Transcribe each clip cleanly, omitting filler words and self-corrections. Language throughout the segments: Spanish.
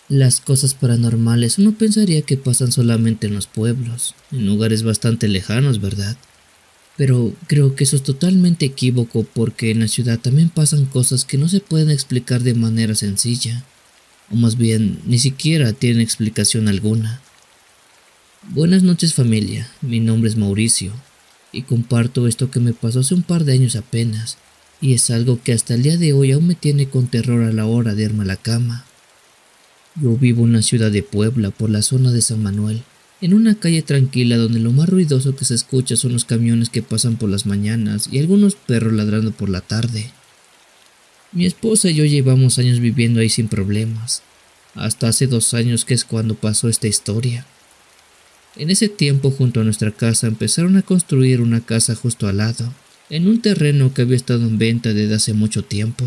Las cosas paranormales uno pensaría que pasan solamente en los pueblos, en lugares bastante lejanos, ¿verdad? Pero creo que eso es totalmente equívoco porque en la ciudad también pasan cosas que no se pueden explicar de manera sencilla, o más bien ni siquiera tienen explicación alguna. Buenas noches familia, mi nombre es Mauricio y comparto esto que me pasó hace un par de años apenas, y es algo que hasta el día de hoy aún me tiene con terror a la hora de irme a la cama. Yo vivo en la ciudad de Puebla, por la zona de San Manuel, en una calle tranquila donde lo más ruidoso que se escucha son los camiones que pasan por las mañanas y algunos perros ladrando por la tarde. Mi esposa y yo llevamos años viviendo ahí sin problemas, hasta hace 2 años que es cuando pasó esta historia. En ese tiempo, junto a nuestra casa, empezaron a construir una casa justo al lado, en un terreno que había estado en venta desde hace mucho tiempo.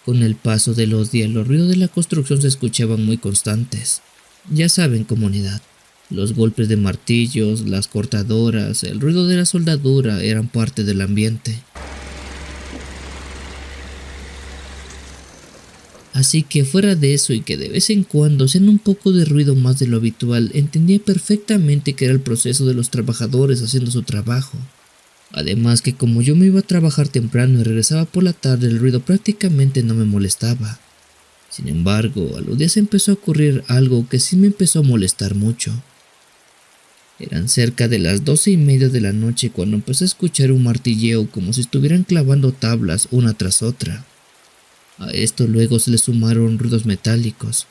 Con el paso de los días, los ruidos de la construcción se escuchaban muy constantes. Ya saben, comunidad, los golpes de martillos, las cortadoras, el ruido de la soldadura eran parte del ambiente. Así que fuera de eso y que de vez en cuando hacían un poco de ruido más de lo habitual, entendía perfectamente que era el proceso de los trabajadores haciendo su trabajo. Además que como yo me iba a trabajar temprano y regresaba por la tarde, el ruido prácticamente no me molestaba. Sin embargo, a los días empezó a ocurrir algo que sí me empezó a molestar mucho. Eran cerca de las 12:30 de la noche cuando empecé a escuchar un martilleo como si estuvieran clavando tablas una tras otra. A esto luego se le sumaron ruidos metálicos,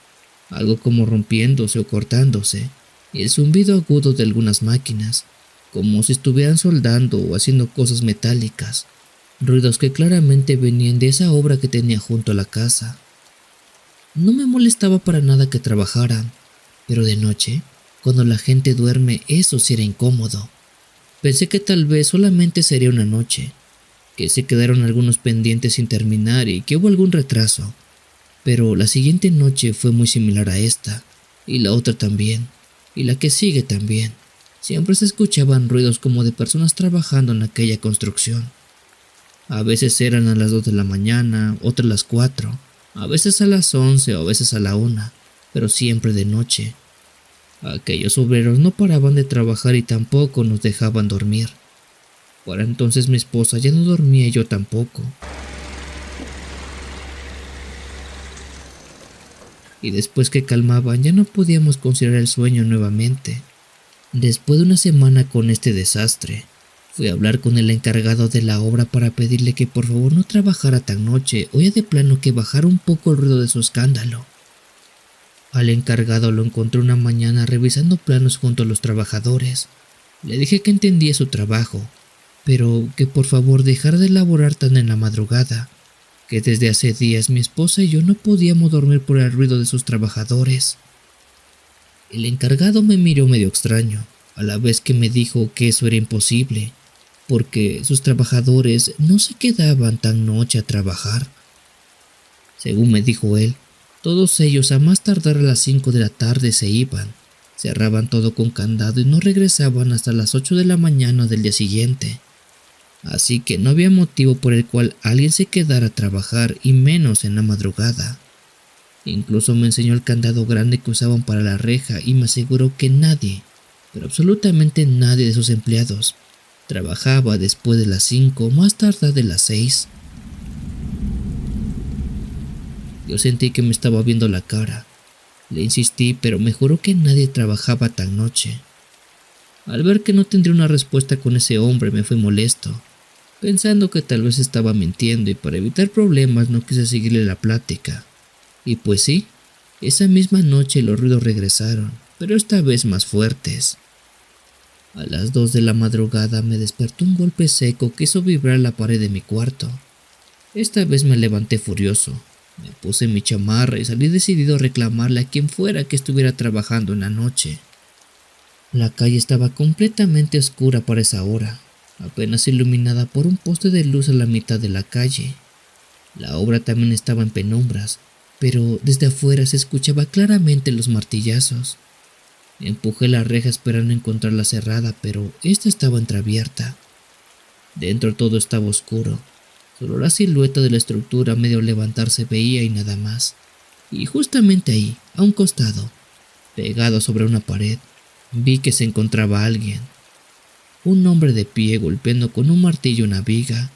algo como rompiéndose o cortándose, y el zumbido agudo de algunas máquinas, como si estuvieran soldando o haciendo cosas metálicas, ruidos que claramente venían de esa obra que tenía junto a la casa. No me molestaba para nada que trabajaran, pero de noche, cuando la gente duerme, eso sí era incómodo. Pensé que tal vez solamente sería una noche, que se quedaron algunos pendientes sin terminar y que hubo algún retraso, pero la siguiente noche fue muy similar a esta, y la otra también, y la que sigue también. Siempre se escuchaban ruidos como de personas trabajando en aquella construcción. A veces eran a las 2 de la mañana, otras a las 4, a veces a las 11 o a veces a la 1, pero siempre de noche. Aquellos obreros no paraban de trabajar y tampoco nos dejaban dormir. Para entonces mi esposa ya no dormía y yo tampoco. Y después que calmaban ya no podíamos conciliar el sueño nuevamente. Después de una semana con este desastre, fui a hablar con el encargado de la obra para pedirle que por favor no trabajara tan noche o ya de plano que bajara un poco el ruido de su escándalo. Al encargado lo encontré una mañana revisando planos junto a los trabajadores. Le dije que entendía su trabajo, pero que por favor dejara de elaborar tan en la madrugada, que desde hace días mi esposa y yo no podíamos dormir por el ruido de sus trabajadores. El encargado me miró medio extraño, a la vez que me dijo que eso era imposible, porque sus trabajadores no se quedaban tan noche a trabajar. Según me dijo él, todos ellos a más tardar a las 5 de la tarde se iban, cerraban todo con candado y no regresaban hasta las 8 de la mañana del día siguiente. Así que no había motivo por el cual alguien se quedara a trabajar y menos en la madrugada. Incluso me enseñó el candado grande que usaban para la reja y me aseguró que nadie, pero absolutamente nadie de sus empleados, trabajaba después de las 5 o más tarde de las 6. Yo sentí que me estaba viendo la cara. Le insistí, pero me juró que nadie trabajaba tan noche. Al ver que no tendría una respuesta con ese hombre me fui molesto, pensando que tal vez estaba mintiendo y para evitar problemas no quise seguirle la plática. Y pues sí, esa misma noche los ruidos regresaron, pero esta vez más fuertes. A las 2 de la madrugada me despertó un golpe seco que hizo vibrar la pared de mi cuarto. Esta vez me levanté furioso, me puse mi chamarra y salí decidido a reclamarle a quien fuera que estuviera trabajando en la noche. La calle estaba completamente oscura para esa hora, apenas iluminada por un poste de luz a la mitad de la calle. La obra también estaba en penumbras, pero desde afuera se escuchaba claramente los martillazos. Empujé la reja esperando encontrarla cerrada, pero esta estaba entreabierta. Dentro todo estaba oscuro, solo la silueta de la estructura medio levantar se veía y nada más. y justamente ahí, a un costado, pegado sobre una pared, vi que se encontraba alguien. Un hombre de pie golpeando con un martillo una viga.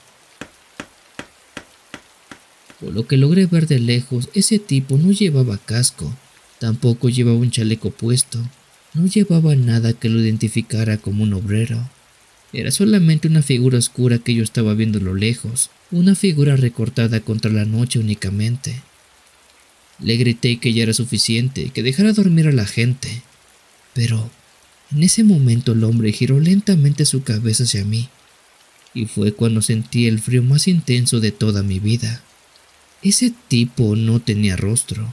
Por lo que logré ver de lejos, ese tipo no llevaba casco, tampoco llevaba un chaleco puesto, no llevaba nada que lo identificara como un obrero. Era solamente una figura oscura que yo estaba viendo a lo lejos, una figura recortada contra la noche únicamente. Le grité que ya era suficiente, que dejara dormir a la gente, pero en ese momento el hombre giró lentamente su cabeza hacia mí, y fue cuando sentí el frío más intenso de toda mi vida. Ese tipo no tenía rostro.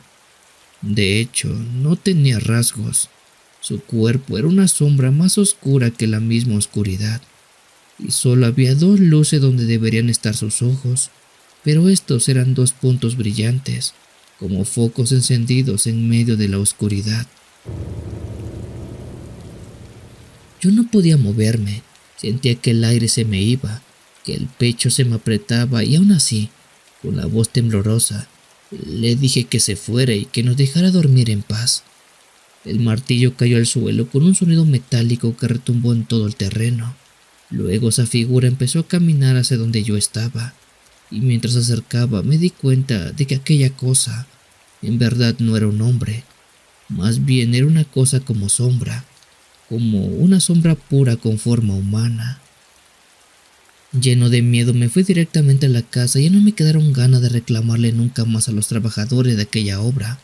De hecho, no tenía rasgos. Su cuerpo era una sombra más oscura que la misma oscuridad, y solo había dos luces donde deberían estar sus ojos, pero estos eran dos puntos brillantes, como focos encendidos en medio de la oscuridad. Yo no podía moverme, sentía que el aire se me iba, que el pecho se me apretaba y aún así, con la voz temblorosa, le dije que se fuera y que nos dejara dormir en paz. El martillo cayó al suelo con un sonido metálico que retumbó en todo el terreno. Luego esa figura empezó a caminar hacia donde yo estaba, y mientras se acercaba me di cuenta de que aquella cosa en verdad no era un hombre, más bien era una cosa como sombra, como una sombra pura con forma humana. Lleno de miedo me fui directamente a la casa y ya no me quedaron ganas de reclamarle nunca más a los trabajadores de aquella obra,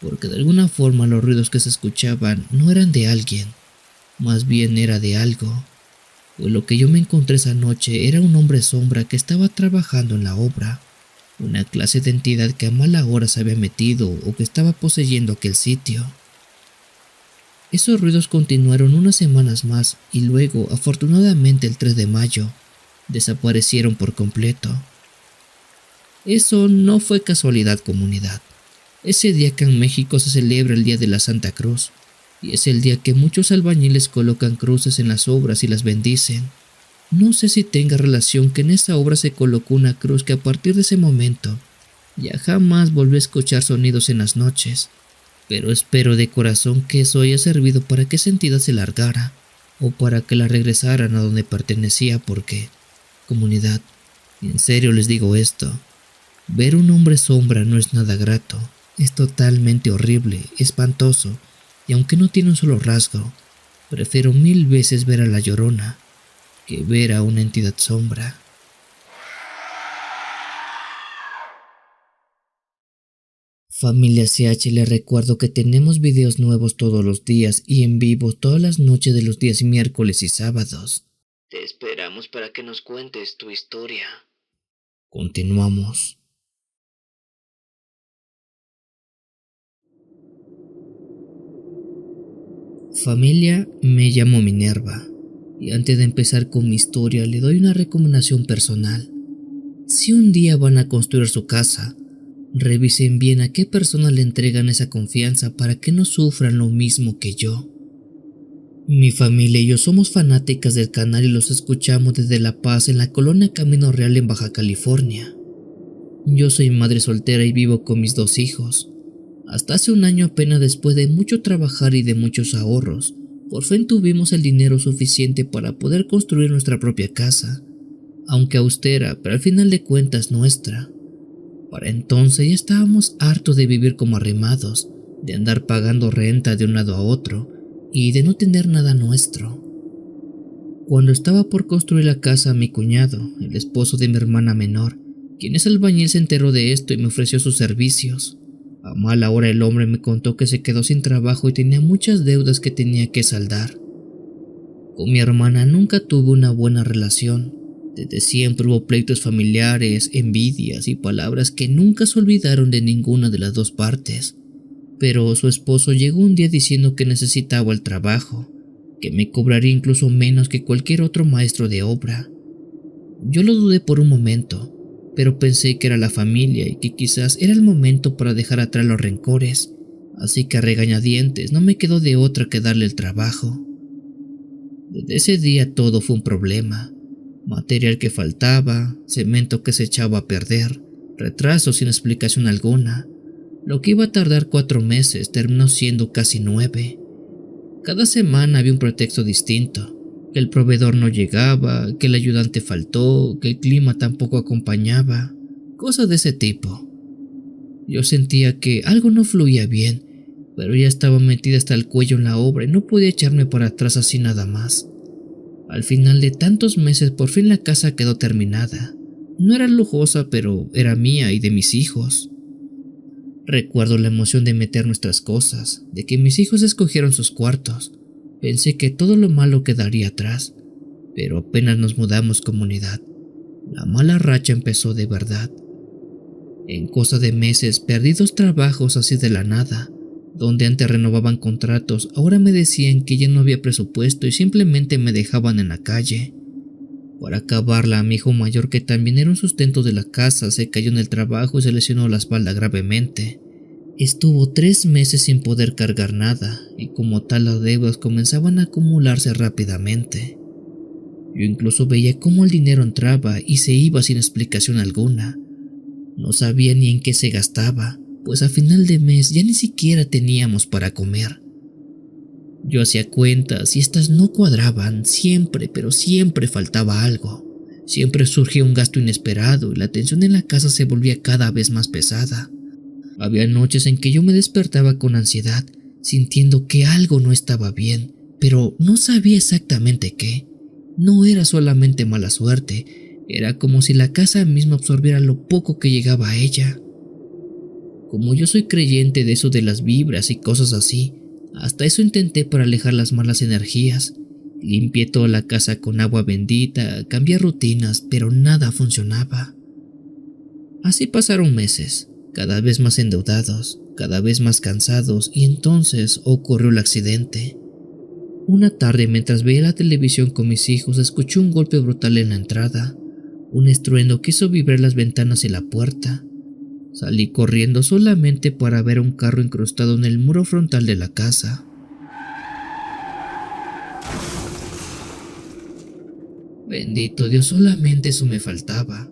porque de alguna forma los ruidos que se escuchaban no eran de alguien, más bien era de algo. Pues lo que yo me encontré esa noche era un hombre sombra que estaba trabajando en la obra, una clase de entidad que a mala hora se había metido o que estaba poseyendo aquel sitio. Esos ruidos continuaron unas semanas más y luego, afortunadamente el 3 de mayo, desaparecieron por completo. Eso no fue casualidad, comunidad. Ese día que en México se celebra el Día de la Santa Cruz, y es el día que muchos albañiles colocan cruces en las obras y las bendicen. No sé si tenga relación que en esa obra se colocó una cruz que a partir de ese momento ya jamás volví a escuchar sonidos en las noches, pero espero de corazón que eso haya servido para que esa entidad se largara o para que la regresaran a donde pertenecía, porque, comunidad, en serio les digo esto, ver un hombre sombra no es nada grato, es totalmente horrible, espantoso. Y aunque no tiene un solo rasgo, prefiero 1000 veces ver a la Llorona que ver a una entidad sombra. Familia CH, les recuerdo que tenemos videos nuevos todos los días y en vivo todas las noches de los días miércoles y sábados. Te esperamos para que nos cuentes tu historia. Continuamos. Familia, me llamo Minerva, y antes de empezar con mi historia le doy una recomendación personal. Si un día van a construir su casa, revisen bien a qué persona le entregan esa confianza para que no sufran lo mismo que yo. Mi familia y yo somos fanáticas del canal y los escuchamos desde La Paz, en la colonia Camino Real en Baja California. Yo soy madre soltera y vivo con mis 2 hijos. Hasta hace un año, apenas después de mucho trabajar y de muchos ahorros, por fin tuvimos el dinero suficiente para poder construir nuestra propia casa, aunque austera, pero al final de cuentas nuestra. Para entonces ya estábamos hartos de vivir como arrimados, de andar pagando renta de un lado a otro y de no tener nada nuestro. Cuando estaba por construir la casa, mi cuñado, el esposo de mi hermana menor, quien es albañil, se enteró de esto y me ofreció sus servicios. A mala hora el hombre me contó que se quedó sin trabajo y tenía muchas deudas que tenía que saldar. Con mi hermana nunca tuve una buena relación. Desde siempre hubo pleitos familiares, envidias y palabras que nunca se olvidaron de ninguna de las dos partes. Pero su esposo llegó un día diciendo que necesitaba el trabajo, que me cobraría incluso menos que cualquier otro maestro de obra. Yo lo dudé por un momento, pero pensé que era la familia y que quizás era el momento para dejar atrás los rencores, así que a regañadientes no me quedó de otra que darle el trabajo. Desde ese día todo fue un problema. Material que faltaba, cemento que se echaba a perder, retrasos sin explicación alguna. Lo que iba a tardar 4 meses terminó siendo casi 9. Cada semana había un pretexto distinto, que el proveedor no llegaba, que el ayudante faltó, que el clima tampoco acompañaba, cosas de ese tipo. Yo sentía que algo no fluía bien, pero ya estaba metida hasta el cuello en la obra y no podía echarme para atrás así nada más. Al final de tantos meses, por fin la casa quedó terminada. No era lujosa, pero era mía y de mis hijos. Recuerdo la emoción de meter nuestras cosas, de que mis hijos escogieron sus cuartos. Pensé que todo lo malo quedaría atrás, pero apenas nos mudamos como unidad, la mala racha empezó de verdad. En cosa de meses perdí 2 trabajos así de la nada. Donde antes renovaban contratos, ahora me decían que ya no había presupuesto y simplemente me dejaban en la calle. Por acabarla, mi hijo mayor, que también era un sustento de la casa, se cayó en el trabajo y se lesionó la espalda gravemente. Estuvo 3 meses sin poder cargar nada, y como tal las deudas comenzaban a acumularse rápidamente. Yo incluso veía cómo el dinero entraba y se iba sin explicación alguna. No sabía ni en qué se gastaba, pues a final de mes ya ni siquiera teníamos para comer. Yo hacía cuentas y estas no cuadraban, siempre, pero siempre faltaba algo. Siempre surgía un gasto inesperado y la tensión en la casa se volvía cada vez más pesada. Había noches en que yo me despertaba con ansiedad, sintiendo que algo no estaba bien, pero no sabía exactamente qué. No era solamente mala suerte, era como si la casa misma absorbiera lo poco que llegaba a ella. Como yo soy creyente de eso de las vibras y cosas así, hasta eso intenté para alejar las malas energías. Limpié toda la casa con agua bendita, cambié rutinas, pero nada funcionaba. Así pasaron meses, cada vez más endeudados, cada vez más cansados, y entonces ocurrió el accidente. Una tarde, mientras veía la televisión con mis hijos, escuché un golpe brutal en la entrada. Un estruendo que hizo vibrar las ventanas y la puerta. Salí corriendo solamente para ver un carro incrustado en el muro frontal de la casa. Bendito Dios, solamente eso me faltaba,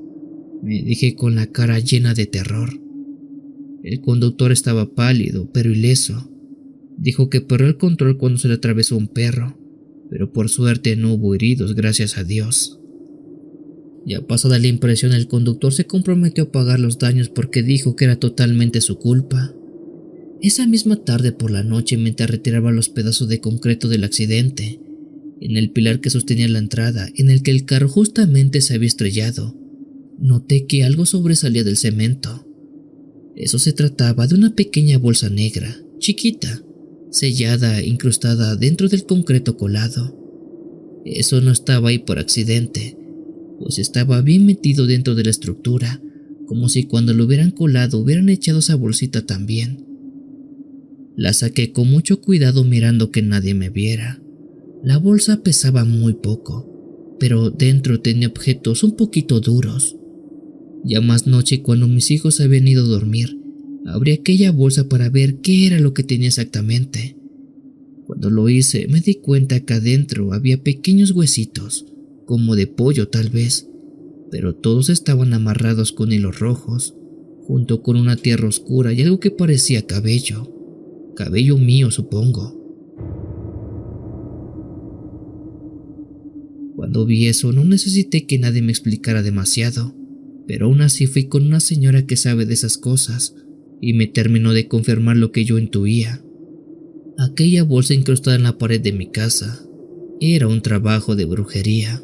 me dije con la cara llena de terror. El conductor estaba pálido, pero ileso. Dijo que perdió el control cuando se le atravesó un perro, pero por suerte no hubo heridos, gracias a Dios. Ya pasada la impresión, el conductor se comprometió a pagar los daños porque dijo que era totalmente su culpa. Esa misma tarde por la noche, mientras retiraba los pedazos de concreto del accidente, en el pilar que sostenía la entrada, en el que el carro justamente se había estrellado, noté que algo sobresalía del cemento. Eso se trataba de una pequeña bolsa negra, chiquita, sellada e incrustada dentro del concreto colado. Eso no estaba ahí por accidente, pues estaba bien metido dentro de la estructura, como si cuando lo hubieran colado hubieran echado esa bolsita también. La saqué con mucho cuidado mirando que nadie me viera. La bolsa pesaba muy poco, pero dentro tenía objetos un poquito duros. Ya más noche, cuando mis hijos habían ido a dormir, abrí aquella bolsa para ver qué era lo que tenía exactamente. Cuando lo hice, me di cuenta que adentro había pequeños huesitos, como de pollo tal vez, pero todos estaban amarrados con hilos rojos, junto con una tierra oscura y algo que parecía cabello. Cabello mío, supongo. Cuando vi eso, no necesité que nadie me explicara demasiado, pero aún así fui con una señora que sabe de esas cosas, y me terminó de confirmar lo que yo intuía. Aquella bolsa incrustada en la pared de mi casa era un trabajo de brujería,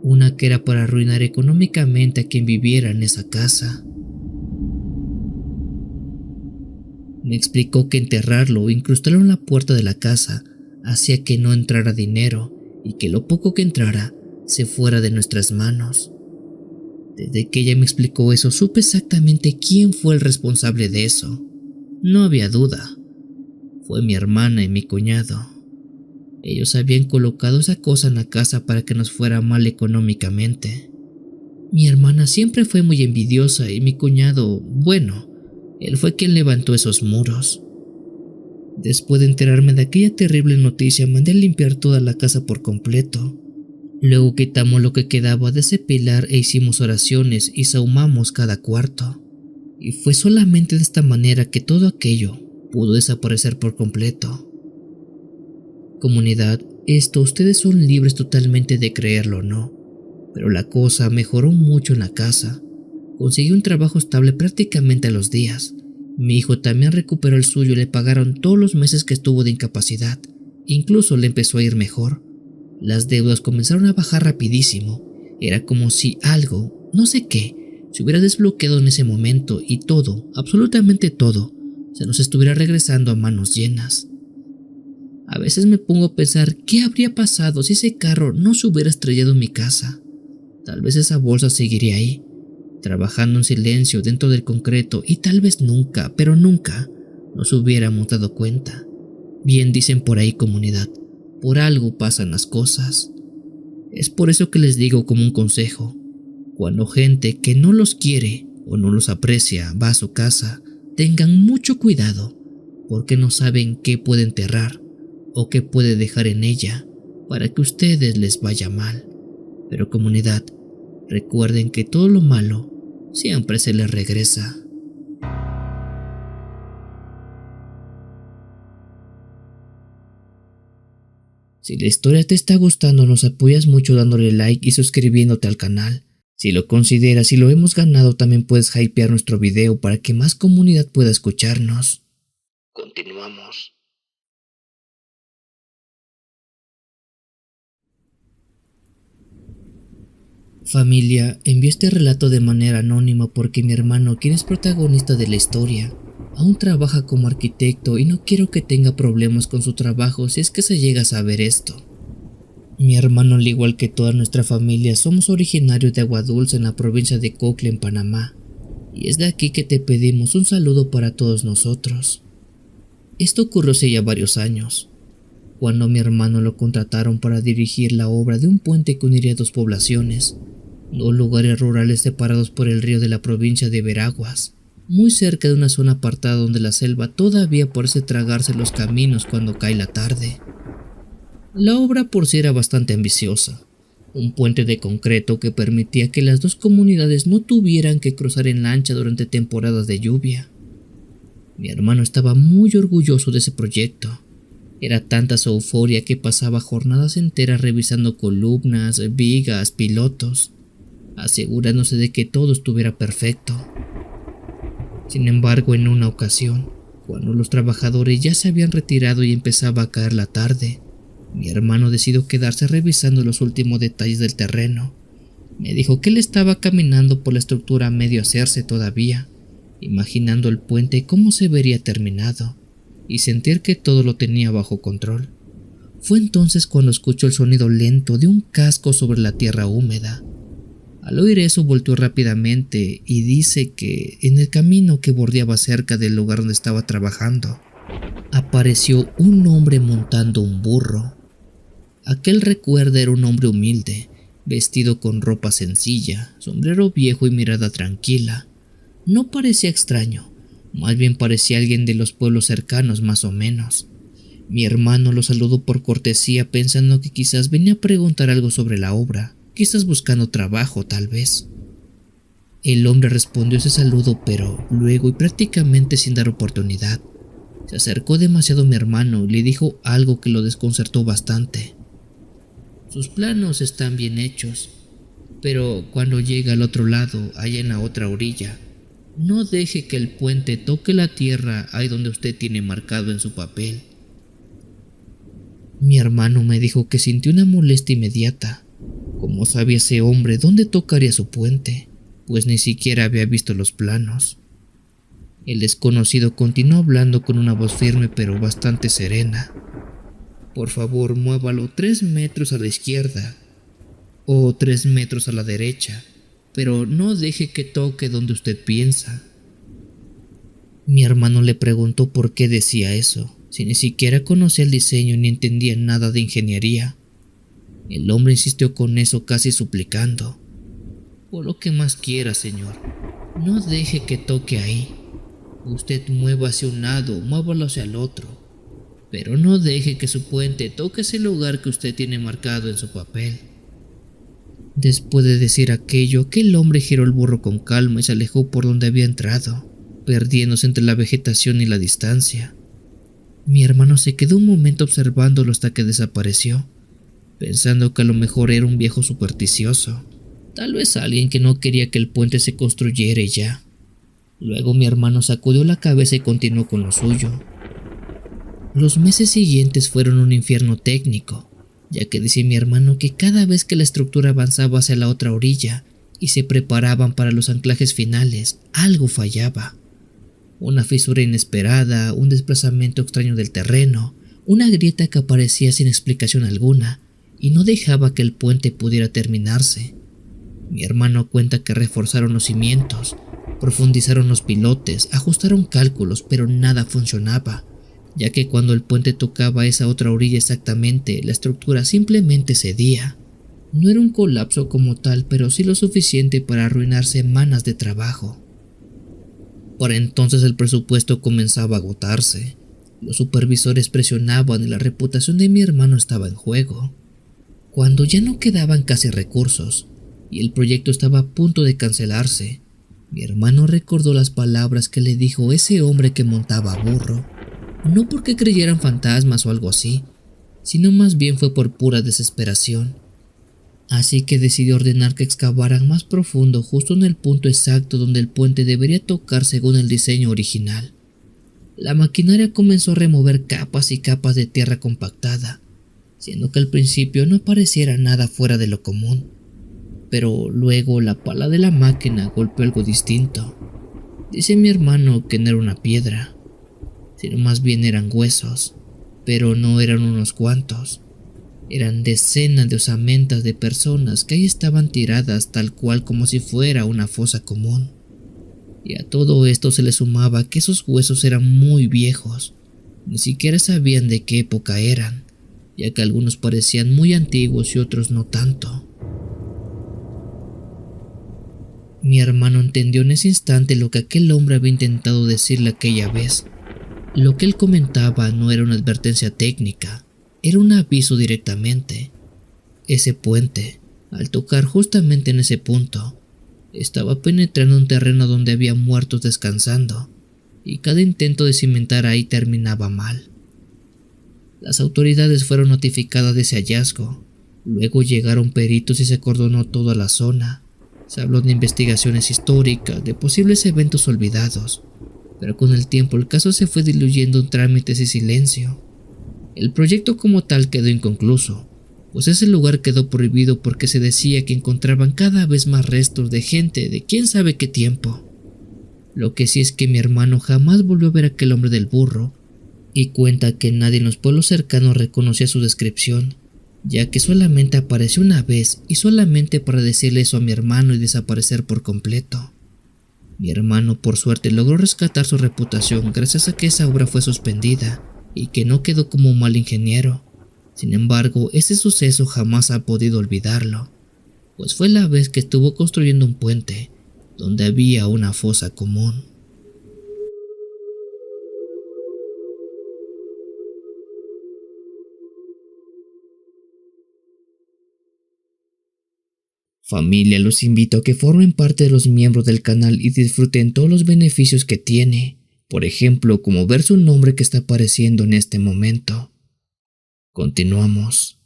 una que era para arruinar económicamente a quien viviera en esa casa. Me explicó que enterrarlo o incrustarlo en la puerta de la casa hacía que no entrara dinero y que lo poco que entrara se fuera de nuestras manos. Desde que ella me explicó eso, supe exactamente quién fue el responsable de eso. No había duda. Fue mi hermana y mi cuñado. Ellos habían colocado esa cosa en la casa para que nos fuera mal económicamente. Mi hermana siempre fue muy envidiosa y mi cuñado, bueno, él fue quien levantó esos muros. Después de enterarme de aquella terrible noticia, mandé a limpiar toda la casa por completo. Luego quitamos lo que quedaba de ese pilar e hicimos oraciones y sahumamos cada cuarto. y fue solamente de esta manera que todo aquello pudo desaparecer por completo. Comunidad, ustedes son libres totalmente de creerlo o no, pero la cosa mejoró mucho en la casa. Conseguí un trabajo estable prácticamente a los días. Mi hijo también recuperó el suyo y le pagaron todos los meses que estuvo de incapacidad. Incluso le empezó a ir mejor. Las deudas comenzaron a bajar rapidísimo. Era como si algo, no sé qué, se hubiera desbloqueado en ese momento y todo, absolutamente todo, se nos estuviera regresando a manos llenas. A veces me pongo a pensar qué habría pasado si ese carro no se hubiera estrellado en mi casa. Tal vez esa bolsa seguiría ahí, trabajando en silencio dentro del concreto y tal vez nunca, pero nunca, nos hubiéramos dado cuenta. Bien dicen por ahí, comunidad, por algo pasan las cosas. Es por eso que les digo como un consejo, cuando gente que no los quiere o no los aprecia va a su casa, tengan mucho cuidado, porque no saben qué puede enterrar o qué puede dejar en ella para que a ustedes les vaya mal. Pero comunidad, recuerden que todo lo malo siempre se les regresa. Si la historia te está gustando, nos apoyas mucho dándole like y suscribiéndote al canal. Si lo consideras y lo hemos ganado, también puedes hypear nuestro video para que más comunidad pueda escucharnos. Continuamos. Familia, envié este relato de manera anónima porque mi hermano, quien es protagonista de la historia, aún trabaja como arquitecto y no quiero que tenga problemas con su trabajo si es que se llega a saber esto. Mi hermano, al igual que toda nuestra familia, somos originarios de Agua Dulce en la provincia de Cocle, en Panamá, y es de aquí que te pedimos un saludo para todos nosotros. Esto ocurrió hace ya varios años, cuando mi hermano lo contrataron para dirigir la obra de un puente que uniría dos poblaciones, dos lugares rurales separados por el río de la provincia de Veraguas, muy cerca de una zona apartada donde la selva todavía parece tragarse los caminos cuando cae la tarde. La obra por sí era bastante ambiciosa, un puente de concreto que permitía que las dos comunidades no tuvieran que cruzar en lancha durante temporadas de lluvia. Mi hermano estaba muy orgulloso de ese proyecto. Era tanta su euforia que pasaba jornadas enteras revisando columnas, vigas, pilotos, asegurándose de que todo estuviera perfecto. Sin embargo, en una ocasión, cuando los trabajadores ya se habían retirado y empezaba a caer la tarde, mi hermano decidió quedarse revisando los últimos detalles del terreno. Me dijo que él estaba caminando por la estructura a medio hacerse todavía, imaginando el puente cómo se vería terminado, y sentir que todo lo tenía bajo control. Fue entonces cuando escuchó el sonido lento de un casco sobre la tierra húmeda. Al oír eso volteó rápidamente y dice que en el camino que bordeaba cerca del lugar donde estaba trabajando, apareció un hombre montando un burro. Aquel recuerda era un hombre humilde, vestido con ropa sencilla, sombrero viejo y mirada tranquila. No parecía extraño, más bien parecía alguien de los pueblos cercanos más o menos. Mi hermano lo saludó por cortesía pensando que quizás venía a preguntar algo sobre la obra, quizás buscando trabajo tal vez. El hombre respondió ese saludo pero luego y prácticamente sin dar oportunidad, se acercó demasiado a mi hermano y le dijo algo que lo desconcertó bastante. Sus planos están bien hechos, pero cuando llegue al otro lado, allá en la otra orilla, no deje que el puente toque la tierra ahí donde usted tiene marcado en su papel. Mi hermano me dijo que sintió una molestia inmediata. ¿Cómo sabía ese hombre dónde tocaría su puente? Pues ni siquiera había visto los planos. El desconocido continuó hablando con una voz firme pero bastante serena. Por favor, muévalo 3 metros a la izquierda o 3 metros a la derecha, pero no deje que toque donde usted piensa. Mi hermano le preguntó por qué decía eso, si ni siquiera conocía el diseño ni entendía nada de ingeniería. El hombre insistió con eso casi suplicando. Por lo que más quiera, señor, no deje que toque ahí. Usted mueva hacia un lado, muévalo hacia el otro, pero no deje que su puente toque ese lugar que usted tiene marcado en su papel. Después de decir aquello, aquel hombre giró el burro con calma y se alejó por donde había entrado, perdiéndose entre la vegetación y la distancia. Mi hermano se quedó un momento observándolo hasta que desapareció, pensando que a lo mejor era un viejo supersticioso, tal vez alguien que no quería que el puente se construyera y ya. Luego mi hermano sacudió la cabeza y continuó con lo suyo. Los meses siguientes fueron un infierno técnico, ya que decía mi hermano que cada vez que la estructura avanzaba hacia la otra orilla y se preparaban para los anclajes finales, algo fallaba. Una fisura inesperada, un desplazamiento extraño del terreno, una grieta que aparecía sin explicación alguna y no dejaba que el puente pudiera terminarse. Mi hermano cuenta que reforzaron los cimientos, profundizaron los pilotes, ajustaron cálculos, pero nada funcionaba, ya que cuando el puente tocaba esa otra orilla exactamente, la estructura simplemente cedía. No era un colapso como tal, pero sí lo suficiente para arruinar semanas de trabajo. Por entonces el presupuesto comenzaba a agotarse. Los supervisores presionaban y la reputación de mi hermano estaba en juego. Cuando ya no quedaban casi recursos y el proyecto estaba a punto de cancelarse, mi hermano recordó las palabras que le dijo ese hombre que montaba a burro. No porque creyeran fantasmas o algo así, sino más bien fue por pura desesperación. Así que decidió ordenar que excavaran más profundo justo en el punto exacto donde el puente debería tocar según el diseño original. La maquinaria comenzó a remover capas y capas de tierra compactada, siendo que al principio no pareciera nada fuera de lo común. Pero luego la pala de la máquina golpeó algo distinto. Dice mi hermano que no era una piedra, sino más bien eran huesos, pero no eran unos cuantos. Eran decenas de osamentas de personas que ahí estaban tiradas tal cual como si fuera una fosa común. Y a todo esto se le sumaba que esos huesos eran muy viejos, ni siquiera sabían de qué época eran, ya que algunos parecían muy antiguos y otros no tanto. Mi hermano entendió en ese instante lo que aquel hombre había intentado decirle aquella vez. Lo que él comentaba no era una advertencia técnica, era un aviso directamente. Ese puente, al tocar justamente en ese punto, estaba penetrando un terreno donde había muertos descansando, y cada intento de cimentar ahí terminaba mal. Las autoridades fueron notificadas de ese hallazgo. Luego llegaron peritos y se acordonó toda la zona. Se habló de investigaciones históricas, de posibles eventos olvidados, pero con el tiempo el caso se fue diluyendo en trámites y silencio. El proyecto como tal quedó inconcluso, pues ese lugar quedó prohibido porque se decía que encontraban cada vez más restos de gente de quién sabe qué tiempo. Lo que sí es que mi hermano jamás volvió a ver a aquel hombre del burro, y cuenta que nadie en los pueblos cercanos reconocía su descripción, ya que solamente apareció una vez y solamente para decirle eso a mi hermano y desaparecer por completo. Mi hermano por suerte logró rescatar su reputación gracias a que esa obra fue suspendida y que no quedó como un mal ingeniero. Sin embargo, este suceso jamás ha podido olvidarlo, pues fue la vez que estuvo construyendo un puente donde había una fosa común. Familia, los invito a que formen parte de los miembros del canal y disfruten todos los beneficios que tiene, por ejemplo, como ver su nombre que está apareciendo en este momento. Continuamos.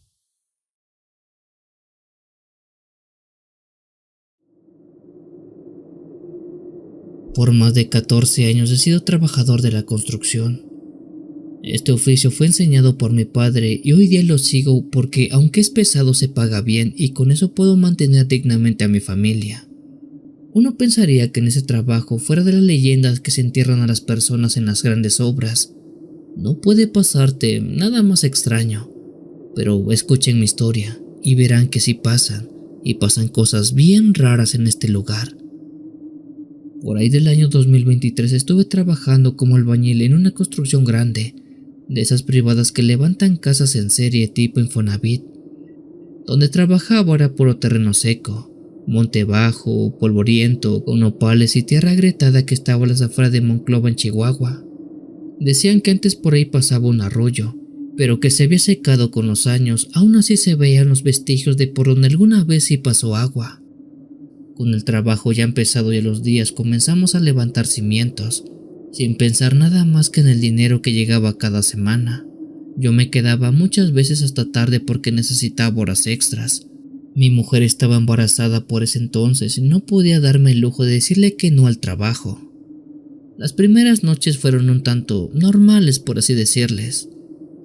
Por más de 14 años he sido trabajador de la construcción. Este oficio fue enseñado por mi padre y hoy día lo sigo porque aunque es pesado se paga bien y con eso puedo mantener dignamente a mi familia. Uno pensaría que en ese trabajo, fuera de las leyendas que se entierran a las personas en las grandes obras, no puede pasarte nada más extraño, pero escuchen mi historia y verán que sí pasan, y pasan cosas bien raras en este lugar. Por ahí del año 2023 estuve trabajando como albañil en una construcción grande, de esas privadas que levantan casas en serie tipo Infonavit. Donde trabajaba era puro terreno seco, monte bajo, polvoriento, con nopales y tierra agrietada que estaba a las afueras de Monclova en Chihuahua. Decían que antes por ahí pasaba un arroyo pero que se había secado con los años. Aún así se veían los vestigios de por donde alguna vez sí pasó agua. Con el trabajo ya empezado y a los días comenzamos a levantar cimientos, sin pensar nada más que en el dinero que llegaba cada semana. Yo me quedaba muchas veces hasta tarde porque necesitaba horas extras. Mi mujer estaba embarazada por ese entonces y no podía darme el lujo de decirle que no al trabajo. Las primeras noches fueron un tanto normales, por así decirles.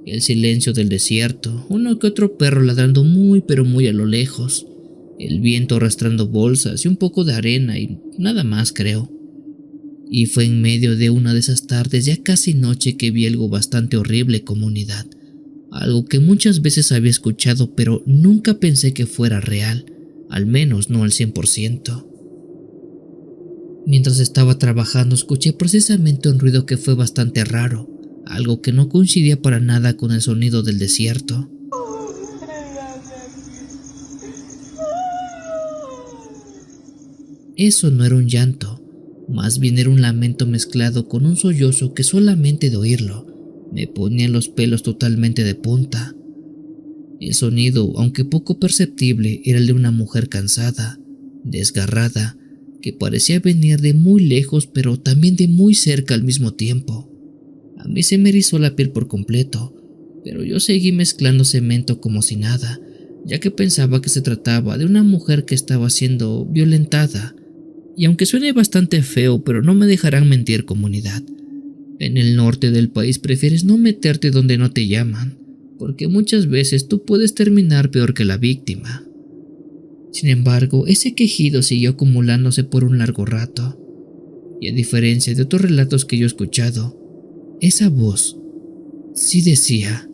El silencio del desierto, uno que otro perro ladrando muy pero muy a lo lejos, el viento arrastrando bolsas y un poco de arena y nada más, creo. Y fue en medio de una de esas tardes ya casi noche que vi algo bastante horrible, comunidad. Algo que muchas veces había escuchado pero nunca pensé que fuera real, al menos no al 100%. Mientras estaba trabajando escuché precisamente un ruido que fue bastante raro, algo que no coincidía para nada con el sonido del desierto. Eso no era un llanto, más bien era un lamento mezclado con un sollozo que solamente de oírlo me ponía los pelos totalmente de punta. El sonido, aunque poco perceptible, era el de una mujer cansada, desgarrada, que parecía venir de muy lejos pero también de muy cerca al mismo tiempo. A mí se me erizó la piel por completo, pero yo seguí mezclando cemento como si nada, ya que pensaba que se trataba de una mujer que estaba siendo violentada. Y aunque suene bastante feo, pero no me dejarán mentir, comunidad. En el norte del país prefieres no meterte donde no te llaman, porque muchas veces tú puedes terminar peor que la víctima. Sin embargo, ese quejido siguió acumulándose por un largo rato, y a diferencia de otros relatos que yo he escuchado, esa voz sí decía: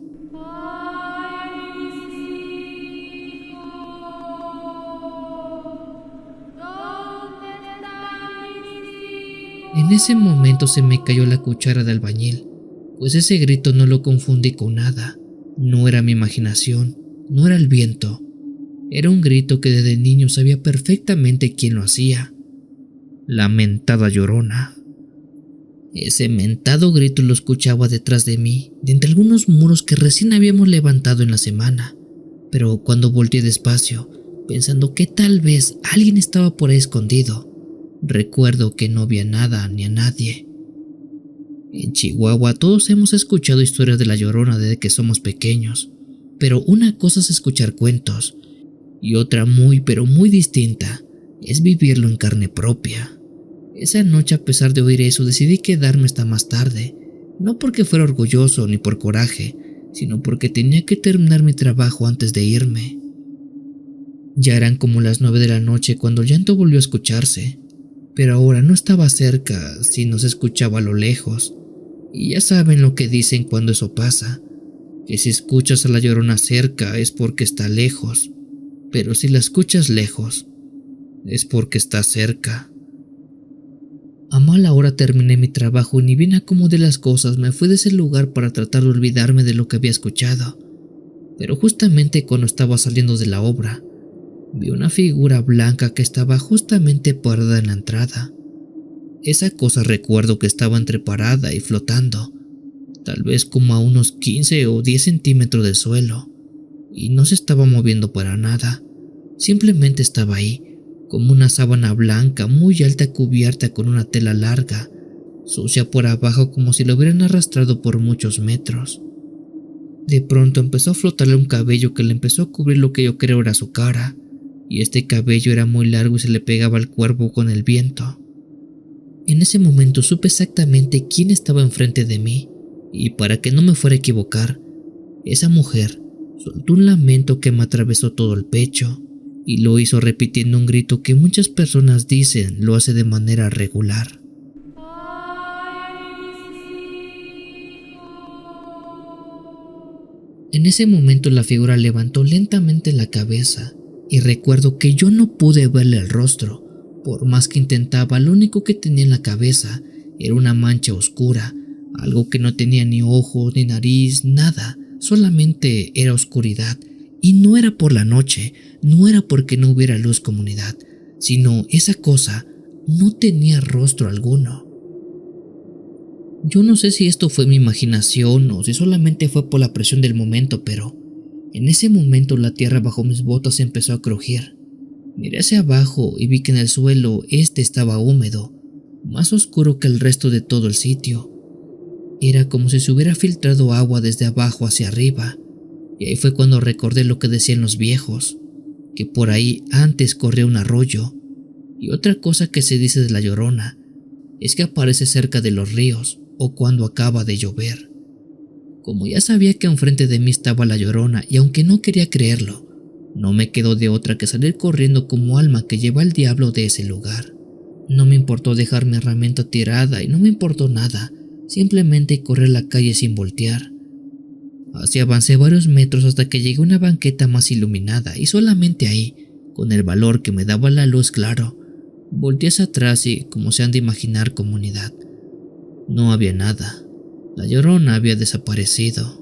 En ese momento se me cayó la cuchara de albañil, pues ese grito no lo confundí con nada. No era mi imaginación, no era el viento. Era un grito que desde niño sabía perfectamente quién lo hacía. La mentada Llorona. Ese mentado grito lo escuchaba detrás de mí, de entre algunos muros que recién habíamos levantado en la semana. Pero cuando volteé despacio, pensando que tal vez alguien estaba por ahí escondido, recuerdo que no vi a nada ni a nadie. En Chihuahua todos hemos escuchado historias de la Llorona desde que somos pequeños, pero una cosa es escuchar cuentos y otra muy pero muy distinta es vivirlo en carne propia. Esa noche, a pesar de oír eso, decidí quedarme hasta más tarde, no porque fuera orgulloso ni por coraje, sino porque tenía que terminar mi trabajo antes de irme. Ya eran como las 9 de la noche cuando el llanto volvió a escucharse, pero ahora no estaba cerca, sino se escuchaba a lo lejos. Y ya saben lo que dicen cuando eso pasa, que si escuchas a la Llorona cerca es porque está lejos, pero si la escuchas lejos es porque está cerca. A mala hora terminé mi trabajo y ni bien acomodé las cosas me fui de ese lugar para tratar de olvidarme de lo que había escuchado. Pero justamente cuando estaba saliendo de la obra, vi una figura blanca que estaba justamente parada en la entrada. Esa cosa recuerdo que estaba entre parada y flotando, tal vez como a unos 15 o 10 centímetros del suelo, y no se estaba moviendo para nada, simplemente estaba ahí, como una sábana blanca muy alta cubierta con una tela larga, sucia por abajo como si lo hubieran arrastrado por muchos metros. De pronto empezó a flotarle un cabello que le empezó a cubrir lo que yo creo era su cara, y este cabello era muy largo y se le pegaba al cuerpo con el viento. En ese momento supe exactamente quién estaba enfrente de mí, y para que no me fuera a equivocar, esa mujer soltó un lamento que me atravesó todo el pecho, y lo hizo repitiendo un grito que muchas personas dicen lo hace de manera regular. En ese momento la figura levantó lentamente la cabeza, y recuerdo que yo no pude verle el rostro. Por más que intentaba, lo único que tenía en la cabeza era una mancha oscura, algo que no tenía ni ojos, ni nariz, nada, solamente era oscuridad. Y no era por la noche, no era porque no hubiera luz, comunidad, sino esa cosa no tenía rostro alguno. Yo no sé si esto fue mi imaginación o si solamente fue por la presión del momento, pero en ese momento la tierra bajo mis botas empezó a crujir. Miré hacia abajo y vi que en el suelo estaba húmedo, más oscuro que el resto de todo el sitio. Era como si se hubiera filtrado agua desde abajo hacia arriba, y ahí fue cuando recordé lo que decían los viejos, que por ahí antes corría un arroyo. Y otra cosa que se dice de la Llorona es que aparece cerca de los ríos o cuando acaba de llover. Como ya sabía que enfrente de mí estaba la Llorona y aunque no quería creerlo, no me quedó de otra que salir corriendo como alma que lleva al diablo de ese lugar. No me importó dejar mi herramienta tirada y no me importó nada, simplemente correr la calle sin voltear. Así avancé varios metros hasta que llegué a una banqueta más iluminada y solamente ahí, con el valor que me daba la luz claro, volteé hacia atrás y, como se han de imaginar, comunidad, no había nada. La Llorona había desaparecido.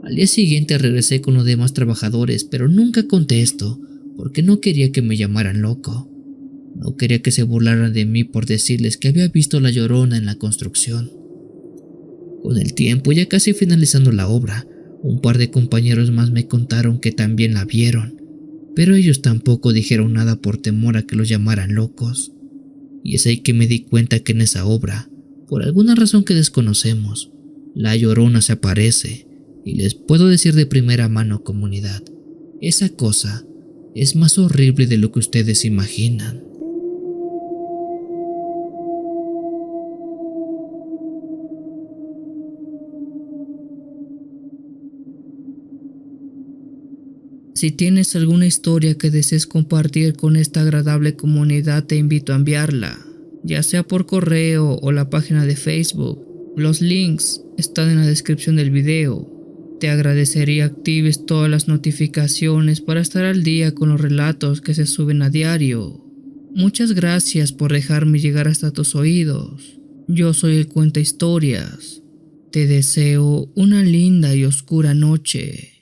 Al día siguiente regresé con los demás trabajadores, pero nunca conté esto, porque no quería que me llamaran loco. No quería que se burlaran de mí por decirles que había visto la Llorona en la construcción. Con el tiempo, ya casi finalizando la obra, un par de compañeros más me contaron que también la vieron, pero ellos tampoco dijeron nada por temor a que los llamaran locos. Y es ahí que me di cuenta que en esa obra, por alguna razón que desconocemos, la Llorona se aparece, y les puedo decir de primera mano, comunidad, esa cosa es más horrible de lo que ustedes imaginan. Si tienes alguna historia que desees compartir con esta agradable comunidad, te invito a enviarla, ya sea por correo o la página de Facebook. Los links están en la descripción del video. Te agradecería actives todas las notificaciones para estar al día con los relatos que se suben a diario. Muchas gracias por dejarme llegar hasta tus oídos. Yo soy el Cuenta Historias. Te deseo una linda y oscura noche.